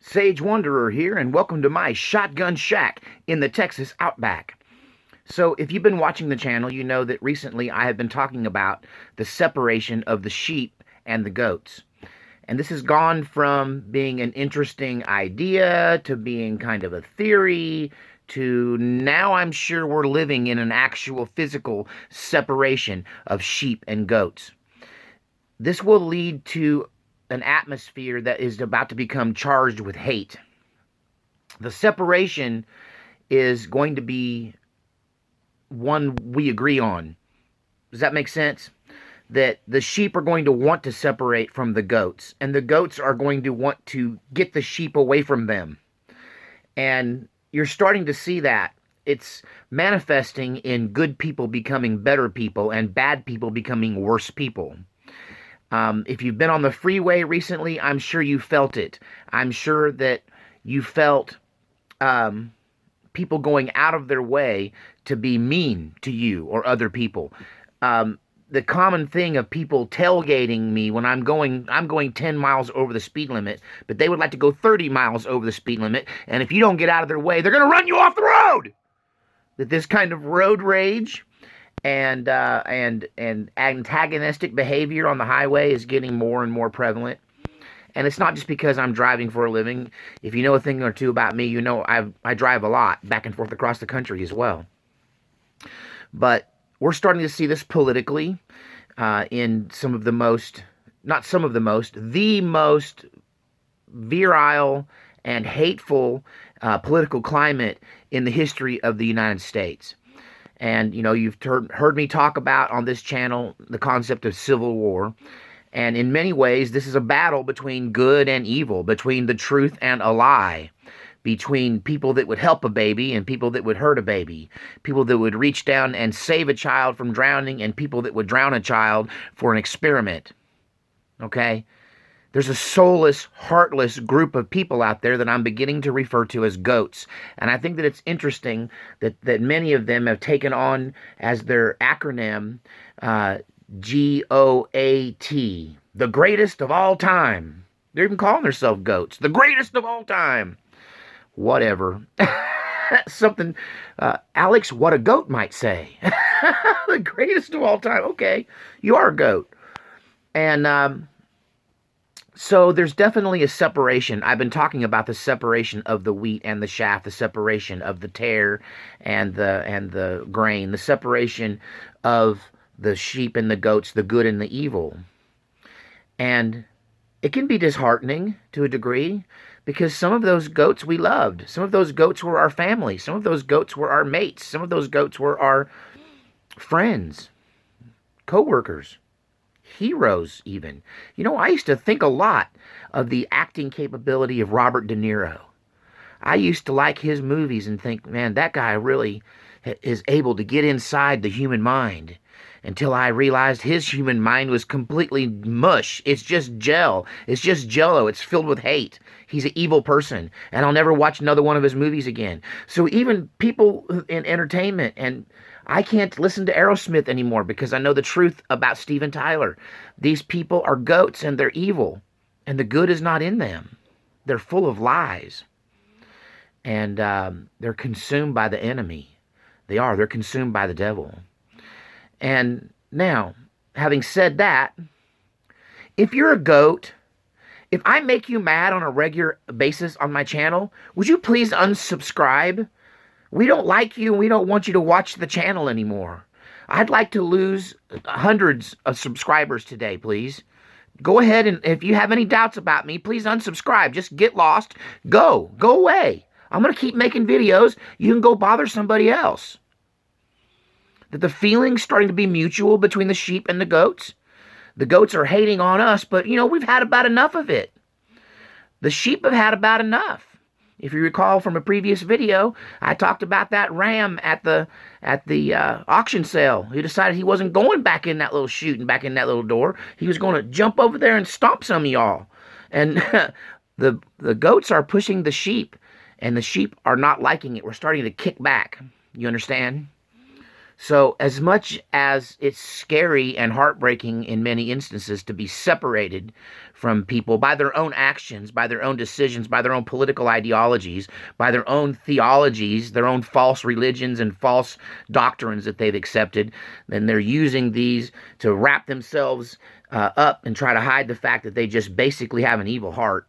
Sage Wanderer here, and welcome to my shotgun shack in the Texas Outback. So, if you've been watching the channel, you know that recently I have been talking about the separation of the sheep and the goats. And this has gone from being an interesting idea to being kind of a theory to now I'm sure we're living in an actual physical separation of sheep and goats. This will lead to an atmosphere that is about to become charged with hate. The separation is going to be one we agree on. Does that make sense? That the sheep are going to want to separate from the goats, and the goats are going to want to get the sheep away from them. And you're starting to see that. It's manifesting in good people becoming better people and bad people becoming worse people. If you've been on the freeway recently, I'm sure you felt it. I'm sure that you felt people going out of their way to be mean to you or other people. The common thing of people tailgating me when I'm going 10 miles over the speed limit, but they would like to go 30 miles over the speed limit, and if you don't get out of their way, they're going to run you off the road. That this kind of road rage and antagonistic behavior on the highway is getting more and more prevalent. And it's not just because I'm driving for a living. If you know a thing or two about me, you know I drive a lot back and forth across the country as well. But we're starting to see this politically in some of the most, not some of the most virile and hateful political climate in the history of the United States. And, you know, you've heard me talk about on this channel the concept of civil war. And in many ways, this is a battle between good and evil, between the truth and a lie, between people that would help a baby and people that would hurt a baby, people that would reach down and save a child from drowning and people that would drown a child for an experiment. Okay? There's a soulless, heartless group of people out there that I'm beginning to refer to as goats. And I think that it's interesting that many of them have taken on as their acronym GOAT, the greatest of all time. They're even calling themselves goats, the greatest of all time. Whatever. Something Alex What a Goat might say. The greatest of all time. Okay, you are a goat. And so there's definitely a separation. I've been talking about the separation of the wheat and the chaff, the separation of the tare and the grain, the separation of the sheep and the goats, the good and the evil. And it can be disheartening to a degree because some of those goats we loved. Some of those goats were our family. Some of those goats were our mates. Some of those goats were our friends, co-workers, heroes even. You know, I used to think a lot of the acting capability of Robert De Niro. I used to like his movies and think, man, that guy really is able to get inside the human mind. Until I realized his human mind was completely mush. It's just gel. It's just jello. It's filled with hate. He's an evil person. And I'll never watch another one of his movies again. So even people in entertainment, and I can't listen to Aerosmith anymore because I know the truth about Steven Tyler. These people are goats and they're evil. And the good is not in them. They're full of lies. And they're consumed by the enemy. They are. They're consumed by the devil. And now, having said that, if you're a goat, if I make you mad on a regular basis on my channel, would you please unsubscribe? We don't like you and we don't want you to watch the channel anymore. I'd like to lose hundreds of subscribers today, please. Go ahead, and if you have any doubts about me, please unsubscribe. Just get lost. Go away. I'm going to keep making videos. You can go bother somebody else. That the feeling's starting to be mutual between the sheep and the goats. The goats are hating on us, but, you know, we've had about enough of it. The sheep have had about enough. If you recall from a previous video, I talked about that ram at the auction sale. He decided he wasn't going back in that little chute and back in that little door. He was going to jump over there and stomp some of y'all. And the goats are pushing the sheep, and the sheep are not liking it. We're starting to kick back. You understand? So, as much as it's scary and heartbreaking in many instances to be separated from people by their own actions, by their own decisions, by their own political ideologies, by their own theologies, their own false religions and false doctrines that they've accepted, then they're using these to wrap themselves up and try to hide the fact that they just basically have an evil heart.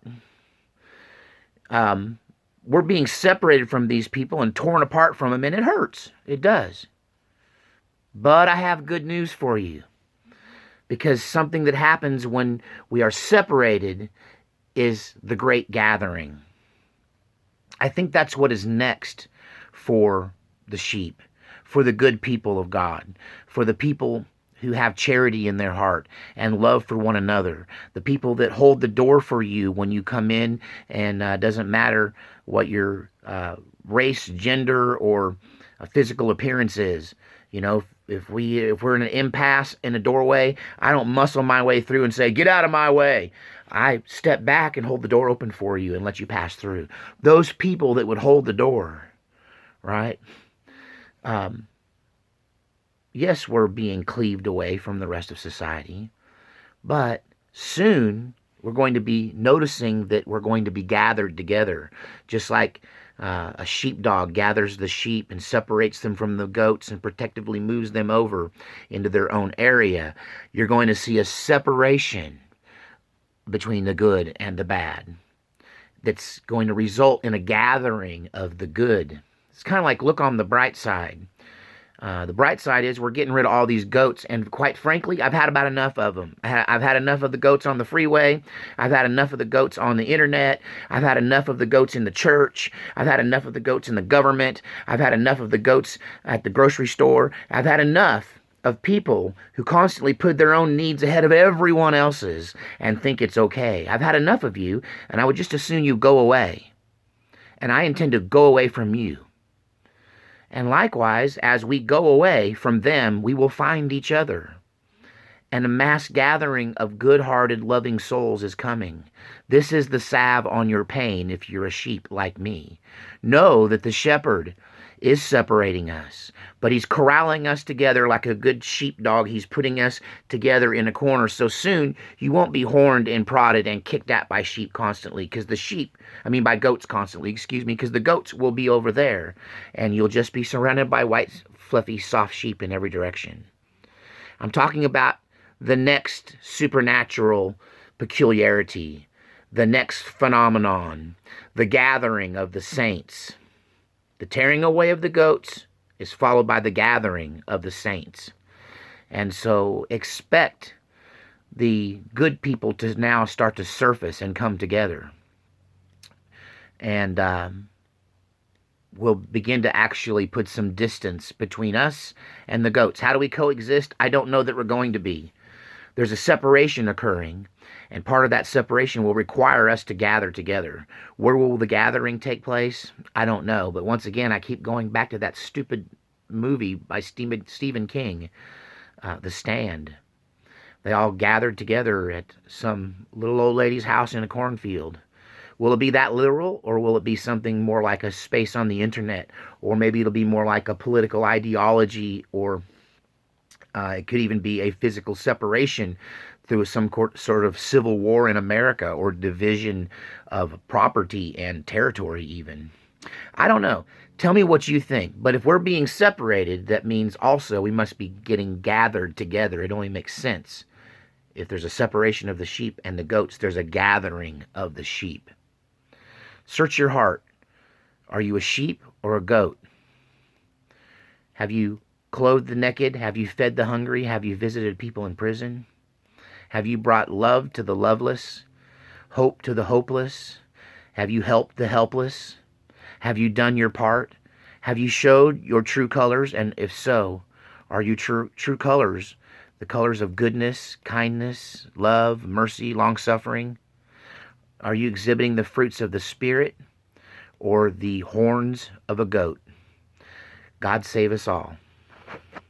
Um, we're being separated from these people and torn apart from them, and it hurts. It does. But I have good news for you, because something that happens when we are separated is the great gathering. I think that's what is next for the sheep, for the good people of God, for the people who have charity in their heart and love for one another, the people that hold the door for you when you come in, and doesn't matter what your race, gender, or physical appearance is. You know, if we're in an impasse in a doorway, I don't muscle my way through and say, "Get out of my way." I step back and hold the door open for you and let you pass through. Those people that would hold the door, right? Um, yes, we're being cleaved away from the rest of society, but soon we're going to be noticing that we're going to be gathered together, just like a sheepdog gathers the sheep and separates them from the goats and protectively moves them over into their own area. You're going to see a separation between the good and the bad that's going to result in a gathering of the good. It's kind of like, look on the bright side. The bright side is we're getting rid of all these goats, and quite frankly, I've had about enough of them. I've had enough of the goats on the freeway. I've had enough of the goats on the internet. I've had enough of the goats in the church. I've had enough of the goats in the government. I've had enough of the goats at the grocery store. I've had enough of people who constantly put their own needs ahead of everyone else's and think it's okay. I've had enough of you, and I would just as soon you go away. And I intend to go away from you. And likewise, as we go away from them, we will find each other. And a mass gathering of good-hearted, loving souls is coming. This is the salve on your pain if you're a sheep like me. Know that the shepherd is separating us, but he's corralling us together like a good sheepdog. He's putting us together in a corner. So soon you won't be horned and prodded and kicked at by sheep constantly, because by goats constantly, because the goats will be over there, and you'll just be surrounded by white, fluffy, soft sheep in every direction. I'm talking about the next supernatural peculiarity, the next phenomenon, the gathering of the saints. The tearing away of the goats is followed by the gathering of the saints. And so expect the good people to now start to surface and come together. And we'll begin to actually put some distance between us and the goats. How do we coexist? I don't know that we're going to be. There's a separation occurring, and part of that separation will require us to gather together. Where will the gathering take place? I don't know. But once again, I keep going back to that stupid movie by Stephen King, The Stand. They all gathered together at some little old lady's house in a cornfield. Will it be that literal, or will it be something more like a space on the internet? Or maybe it'll be more like a political ideology, or it could even be a physical separation through some sort of civil war in America, or division of property and territory even. I don't know. Tell me what you think. But if we're being separated, that means also we must be getting gathered together. It only makes sense. If there's a separation of the sheep and the goats, there's a gathering of the sheep. Search your heart. Are you a sheep or a goat? Have you clothed the naked? Have you fed the hungry? Have you visited people in prison? Have you brought love to the loveless, hope to the hopeless? Have you helped the helpless? Have you done your part? Have you showed your true colors? And if so, are you true colors, the colors of goodness, kindness, love, mercy, long-suffering? Are you exhibiting the fruits of the Spirit or the horns of a goat? God save us all.